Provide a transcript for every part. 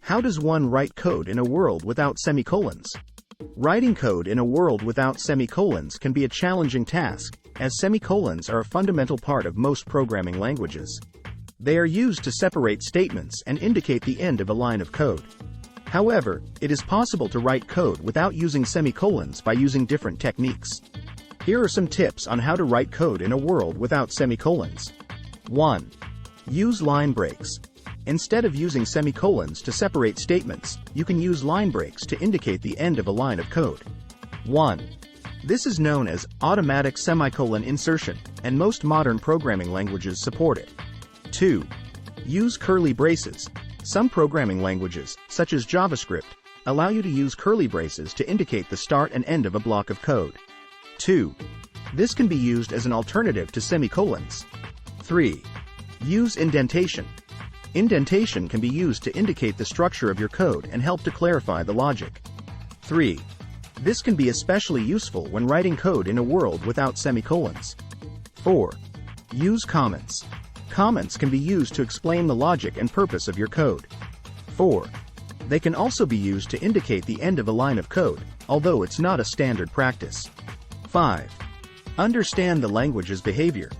How does one write code in a world without semicolons? Writing code in a world without semicolons can be a challenging task, as semicolons are a fundamental part of most programming languages. They are used to separate statements and indicate the end of a line of code. However, it is possible to write code without using semicolons by using different techniques. Here are some tips on how to write code in a world without semicolons. 1. Use line breaks. Instead of using semicolons to separate statements, you can use line breaks to indicate the end of a line of code. 1. This is known as automatic semicolon insertion, and most modern programming languages support it. 2. Use curly braces. Some programming languages, such as JavaScript, allow you to use curly braces to indicate the start and end of a block of code. 2. This can be used as an alternative to semicolons. 3. Use indentation. Indentation can be used to indicate the structure of your code and help to clarify the logic. 3. This can be especially useful when writing code in a world without semicolons. 4. Use comments. Comments can be used to explain the logic and purpose of your code. 4. They can also be used to indicate the end of a line of code, although it's not a standard practice. 5. Understand the language's behavior.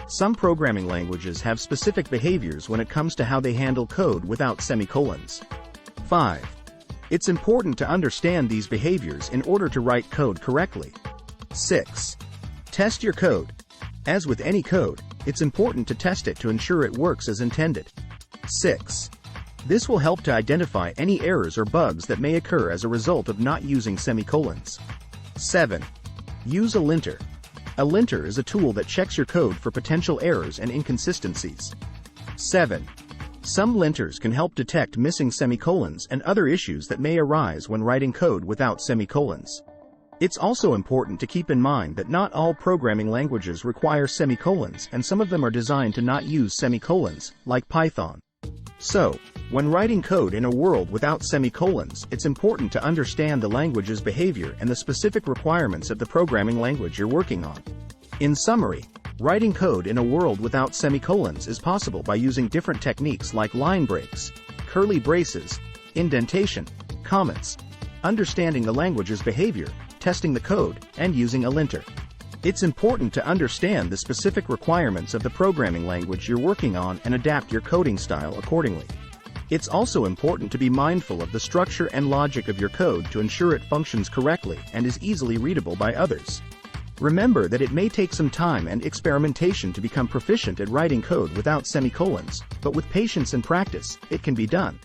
Some programming languages have specific behaviors when it comes to how they handle code without semicolons. 5. It's important to understand these behaviors in order to write code correctly. 6. Test your code. As with any code, it's important to test it to ensure it works as intended. 6. This will help to identify any errors or bugs that may occur as a result of not using semicolons. 7. Use a linter. A linter is a tool that checks your code for potential errors and inconsistencies. 7. Some linters can help detect missing semicolons and other issues that may arise when writing code without semicolons. It's also important to keep in mind that not all programming languages require semicolons, and some of them are designed to not use semicolons, like Python. So, when writing code in a world without semicolons, it's important to understand the language's behavior and the specific requirements of the programming language you're working on. In summary, writing code in a world without semicolons is possible by using different techniques like line breaks, curly braces, indentation, comments, understanding the language's behavior, testing the code, and using a linter. It's important to understand the specific requirements of the programming language you're working on and adapt your coding style accordingly. It's also important to be mindful of the structure and logic of your code to ensure it functions correctly and is easily readable by others. Remember that it may take some time and experimentation to become proficient at writing code without semicolons, but with patience and practice, it can be done.